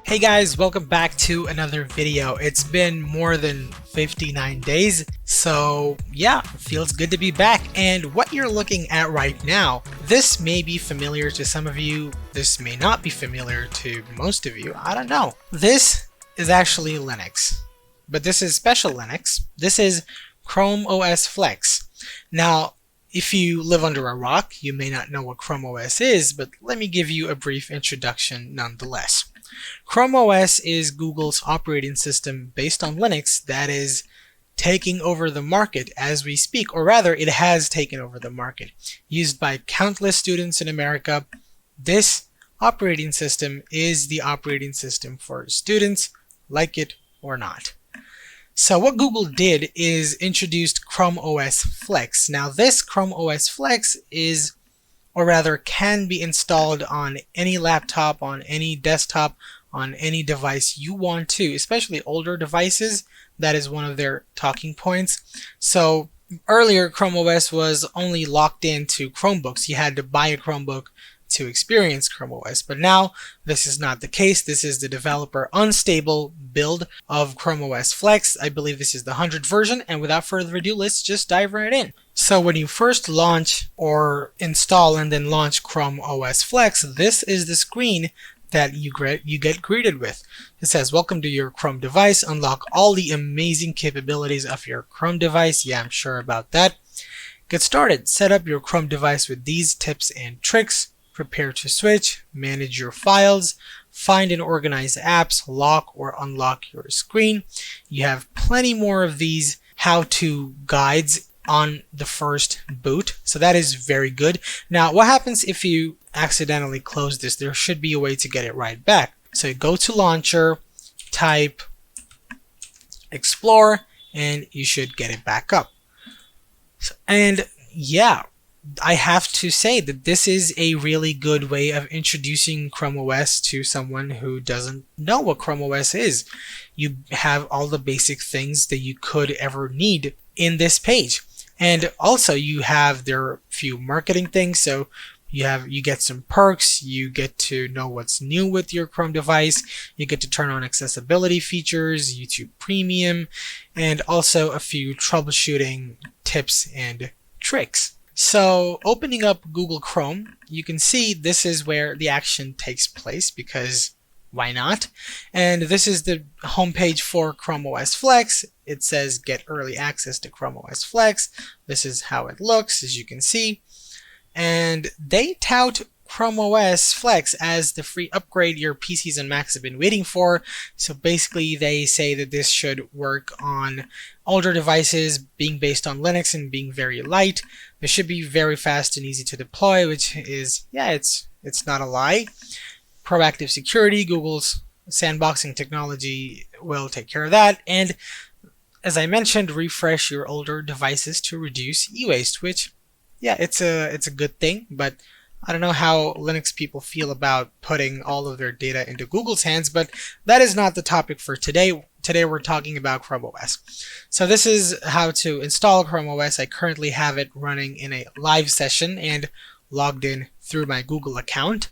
Hey guys, welcome back to another video. It's been more than 59 days, so yeah, feels good to be back. And what you're looking at right now, this may be familiar to some of you, this may not be familiar to most of you, I don't know. This is actually Linux, but this is special Linux. This is Chrome OS Flex. Now, if you live under a rock, you may not know what Chrome OS is, but let me give you a brief introduction nonetheless. Chrome OS is Google's operating system based on Linux that is taking over the market as we speak, or rather, it has taken over the market. Used by countless students in America, this operating system is the operating system for students, like it or not. So what Google did is introduced Chrome OS Flex. Now this Chrome OS Flex is, or rather can be installed on any laptop, on any desktop, on any device you want to, especially older devices. That is one of their talking points. So earlier Chrome OS was only locked into Chromebooks. You had to buy a Chromebook to experience Chrome OS, but now this is not the case. This is the developer unstable build of Chrome OS Flex. I believe this is the 100th version, and without further ado, let's just dive right in. So when you first launch or install and then launch Chrome OS Flex, this is the screen that you get greeted with. It says, welcome to your Chrome device. Unlock all the amazing capabilities of your Chrome device. Yeah, I'm sure about that. Get started. Set up your Chrome device with these tips and tricks. Prepare to switch, manage your files, find and organize apps, lock or unlock your screen. You have plenty more of these how-to guides on the first boot, so that is very good. Now, what happens if you accidentally close this? There should be a way to get it right back. So you go to Launcher, type Explore, and you should get it back up. And yeah, I have to say that this is a really good way of introducing Chrome OS to someone who doesn't know what Chrome OS is. You have all the basic things that you could ever need in this page. And also you have their few marketing things, so you get some perks, you get to know what's new with your Chrome device, you get to turn on accessibility features, YouTube Premium, and also a few troubleshooting tips and tricks. So opening up Google Chrome, you can see this is where the action takes place, because why not? And this is the homepage for Chrome OS Flex. It says get early access to Chrome OS Flex. This is how it looks, as you can see. And they tout Chrome OS Flex as the free upgrade your PCs and Macs have been waiting for. So basically they say that this should work on older devices, being based on Linux and being very light. This should be very fast and easy to deploy, which is, yeah, it's not a lie. Proactive security, Google's sandboxing technology will take care of that. And as I mentioned, refresh your older devices to reduce e-waste, which, yeah, it's a good thing, but I don't know how Linux people feel about putting all of their data into Google's hands, but that is not the topic for today. Today we're talking about Chrome OS. So this is how to install Chrome OS. I currently have it running in a live session and logged in through my Google account.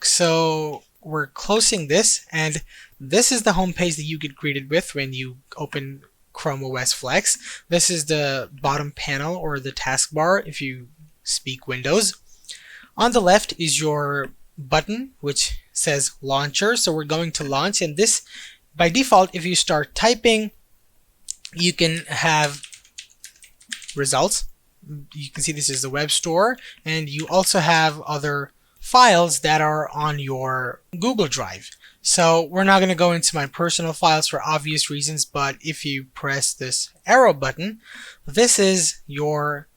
So we're closing this, and this is the home page that you get greeted with when you open Chrome OS Flex. This is the bottom panel, or the taskbar if you speak Windows. On the left is your button which says Launcher, so we're going to launch, and this by default, if you start typing, you can have results. You can see this is the web store, and you also have other files that are on your Google Drive. So we're not going to go into my personal files for obvious reasons, but if you press this arrow button, this is your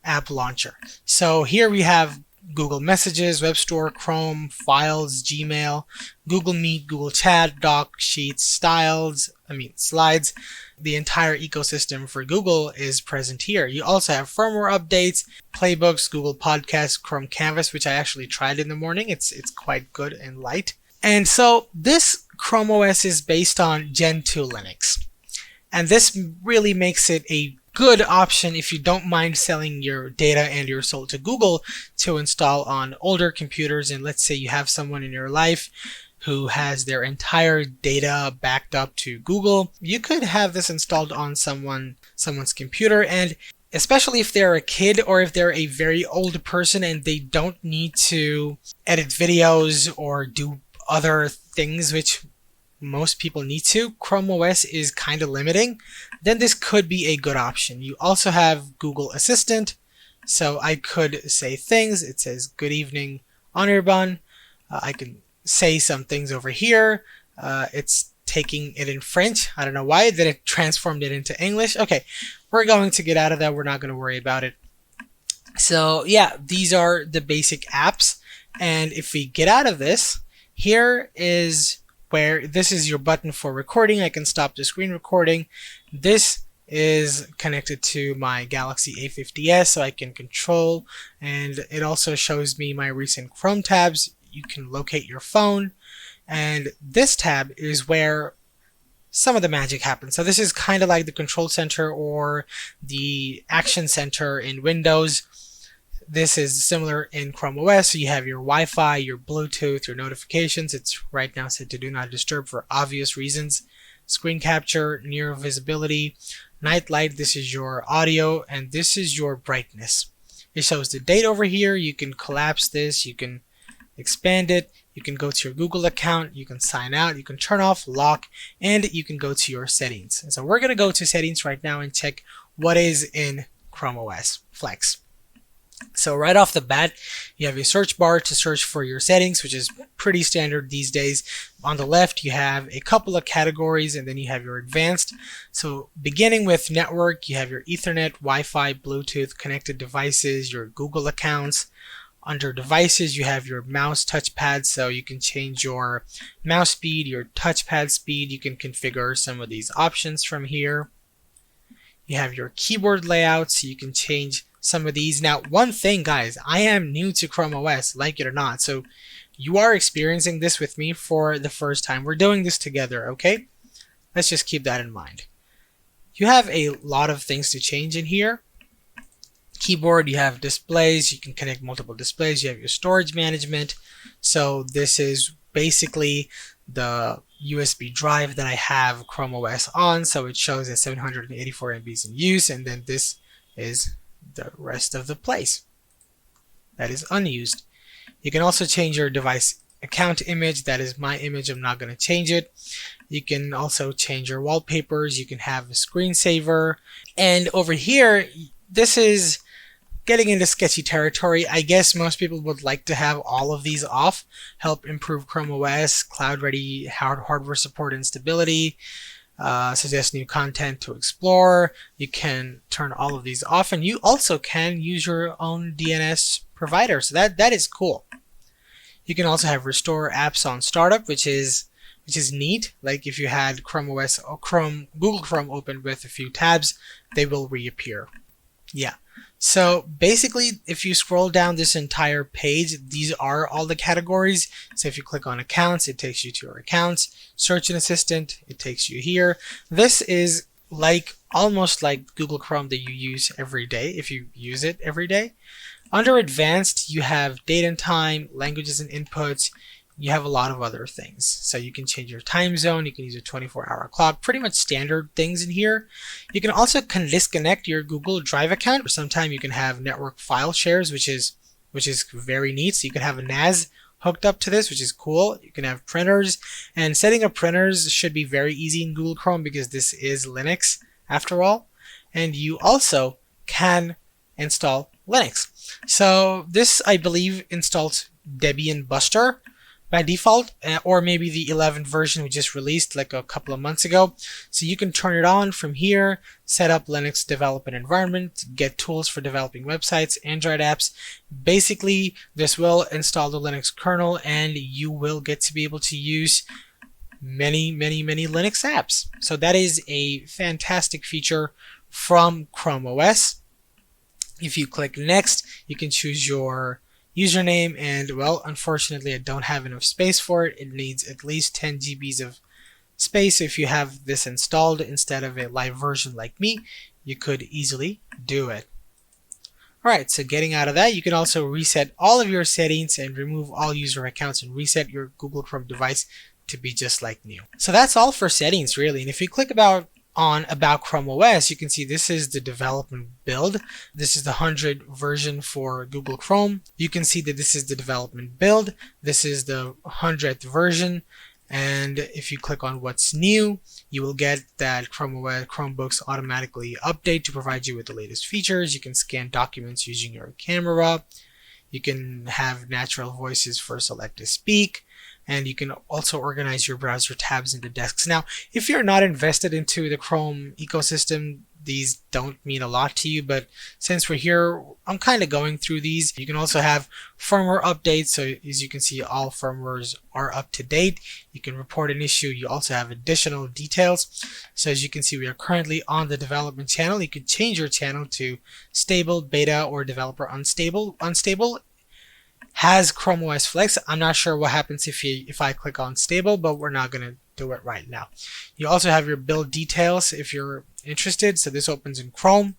app launcher. So here we have Google Messages, Web Store, Chrome, Files, Gmail, Google Meet, Google Chat, Doc, Sheets, Slides. The entire ecosystem for Google is present here. You also have firmware updates, playbooks, Google Podcasts, Chrome Canvas, which I actually tried in the morning. It's quite good and light. And so this Chrome OS is based on Gentoo Linux. And this really makes it a good option if you don't mind selling your data and your soul to Google to install on older computers. And let's say you have someone in your life who has their entire data backed up to Google, you could have this installed on someone's computer, and especially if they're a kid or if they're a very old person and they don't need to edit videos or do other things which most people need to, Chrome OS is kind of limiting, then this could be a good option. You also have Google Assistant, so I could say things. It says, "Good evening, Anirban." I can say some things over here. It's taking it in French. I don't know why. Then it transformed it into English. Okay, we're going to get out of that. We're not going to worry about it. So yeah, these are the basic apps. And if we get out of this, here is where this is your button for recording. I can stop the screen recording. This is connected to my Galaxy A50s, so I can control, and it also shows me my recent Chrome tabs. You can locate your phone, and this tab is where some of the magic happens. So this is kind of like the control center or the action center in Windows. This is similar in Chrome OS. So you have your Wi-Fi, your Bluetooth, your notifications. It's right now set to do not disturb for obvious reasons. Screen capture, near visibility, night light. This is your audio, and this is your brightness. It shows the date over here. You can collapse this. You can expand it. You can go to your Google account. You can sign out. You can turn off, lock, and you can go to your settings. And so we're going to go to settings right now and check what is in Chrome OS Flex. So right off the bat, you have a search bar to search for your settings, which is pretty standard these days. On the left, you have a couple of categories, and then you have your advanced. So beginning with network, you have your Ethernet, Wi-Fi, Bluetooth, connected devices, your Google accounts. Under devices, you have your mouse touchpad, so you can change your mouse speed, your touchpad speed. You can configure some of these options from here. You have your keyboard layout, so you can change some of these. Now, one thing, guys, I am new to Chrome OS, like it or not, so you are experiencing this with me for the first time. We're doing this together, okay? Let's just keep that in mind. You have a lot of things to change in here. Keyboard, you have displays, you can connect multiple displays, you have your storage management. So this is basically the USB drive that I have Chrome OS on, so it shows that 784 MB in use, and then this is the rest of the place that is unused. You can also change your device account image. That is my image. I'm not going to change it. You can also change your wallpapers. You can have a screensaver. And over here, this is getting into sketchy territory. I guess most people would like to have all of these off. Help improve Chrome OS, cloud-ready hardware support and stability. Suggest new content to explore. You can turn all of these off, and you also can use your own DNS provider. So that is cool. You can also have restore apps on startup, which is neat. Like if you had Chrome OS or Google Chrome open with a few tabs, they will reappear. Yeah. So basically, if you scroll down this entire page, these are all the categories. So if you click on accounts, it takes you to your accounts. Search and Assistant, it takes you here. This is almost like Google Chrome that you use every day if you use it every day. Under advanced, you have date and time, languages and inputs. You have a lot of other things. So you can change your time zone. You can use a 24-hour clock. Pretty much standard things in here. You can also disconnect your Google Drive account. Sometimes you can have network file shares, which is very neat. So you can have a NAS hooked up to this, which is cool. You can have printers, and setting up printers should be very easy in Google Chrome because this is Linux after all. And you also can install Linux. So this, I believe, installs Debian Buster by default, or maybe the 11th version we just released like a couple of months ago. So you can turn it on from here, set up Linux development environment, get tools for developing websites, Android apps. Basically, this will install the Linux kernel, and you will get to be able to use many Linux apps. So that is a fantastic feature from Chrome OS. If you click next, you can choose your username, and well, unfortunately I don't have enough space for it. It needs at least 10 GBs of space. If you have this installed instead of a live version like me, you could easily do it. Alright, so getting out of that, you can also reset all of your settings and remove all user accounts and reset your Google Chrome device to be just like new. So that's all for settings really. And if you click About Chrome OS, you can see this is the development build. This is the 100 version for Google Chrome. You can see that this is the development build. This is the 100th version. And if you click on what's new, you will get that Chrome OS Chromebooks automatically update to provide you with the latest features. You can scan documents using your camera. You can have natural voices for select to speak. And you can also organize your browser tabs into desks. Now, if you're not invested into the Chrome ecosystem, these don't mean a lot to you, but since we're here, I'm kind of going through these. You can also have firmware updates, so as you can see, all firmwares are up to date. You can report an issue. You also have additional details. So as you can see, we are currently on the development channel. You can change your channel to stable, beta, or developer unstable. Unstable has Chrome OS Flex. I'm not sure what happens if I click on stable, but we're not going to do it right now. You also have your build details if you're interested. So this opens in Chrome.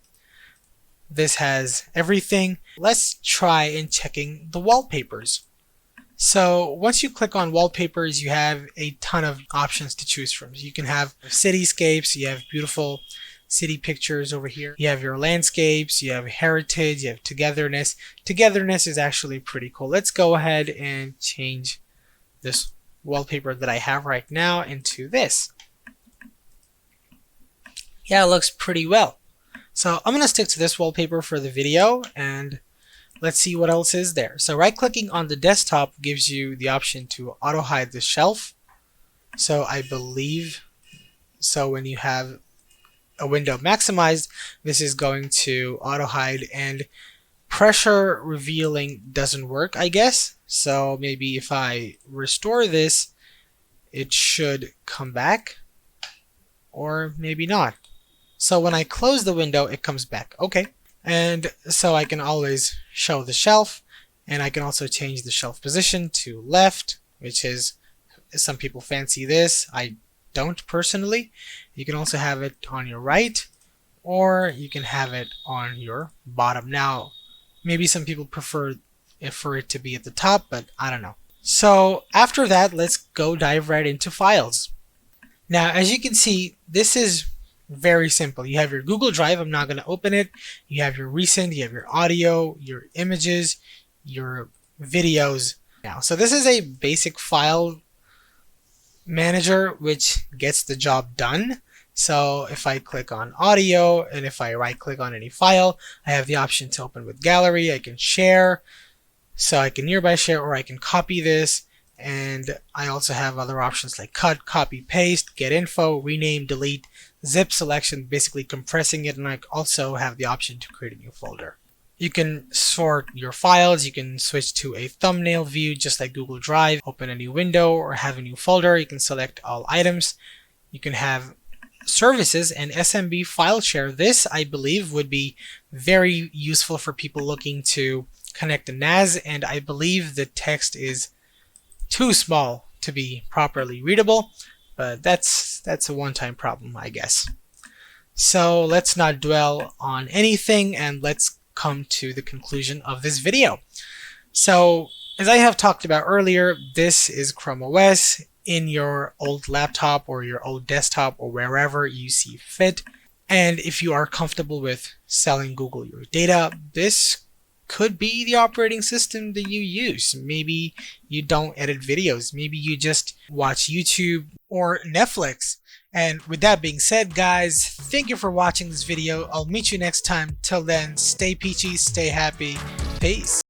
This has everything. Let's try in checking the wallpapers. So once you click on wallpapers, you have a ton of options to choose from. So you can have cityscapes, you have beautiful city pictures over here. You have your landscapes, you have heritage, you have togetherness. Togetherness is actually pretty cool. Let's go ahead and change this wallpaper that I have right now into this. Yeah, it looks pretty well. So I'm going to stick to this wallpaper for the video, and let's see what else is there. So right clicking on the desktop gives you the option to auto hide the shelf. So I believe, so when you have a window maximized, this is going to auto hide, and pressure revealing doesn't work, I guess. So maybe if I restore this, it should come back, or maybe not. So when I close the window, it comes back. Okay. And so I can always show the shelf, and I can also change the shelf position to left, which is, some people fancy this. I don't personally. You can also have it on your right, or you can have it on your bottom. Now, maybe some people prefer for it to be at the top, but I don't know. So after that, let's go dive right into files. Now, as you can see, this is very simple. You have your Google Drive. I'm not going to open it. You have your recent, you have your audio, your images, your videos. Now, so this is a basic file manager which gets the job done. So if I click on audio, and if I right click on any file, I have the option to open with gallery. I can share, so I can nearby share, or I can copy this. And I also have other options like cut, copy, paste, get info, rename, delete, zip selection, basically compressing it. And I also have the option to create a new folder. You can sort your files. You can switch to a thumbnail view just like Google Drive, open a new window, or have a new folder. You can select all items. You can have services and SMB file share. This, I believe, would be very useful for people looking to connect a NAS, and I believe the text is too small to be properly readable, but that's a one-time problem, I guess. So let's not dwell on anything, and let's come to the conclusion of this video. So as I have talked about earlier, this is Chrome OS in your old laptop or your old desktop or wherever you see fit. And if you are comfortable with selling Google your data, this could be the operating system that you use. Maybe you don't edit videos. Maybe you just watch YouTube or Netflix. And with that being said, guys, thank you for watching this video. I'll meet you next time. Till then, stay peachy, stay happy. Peace.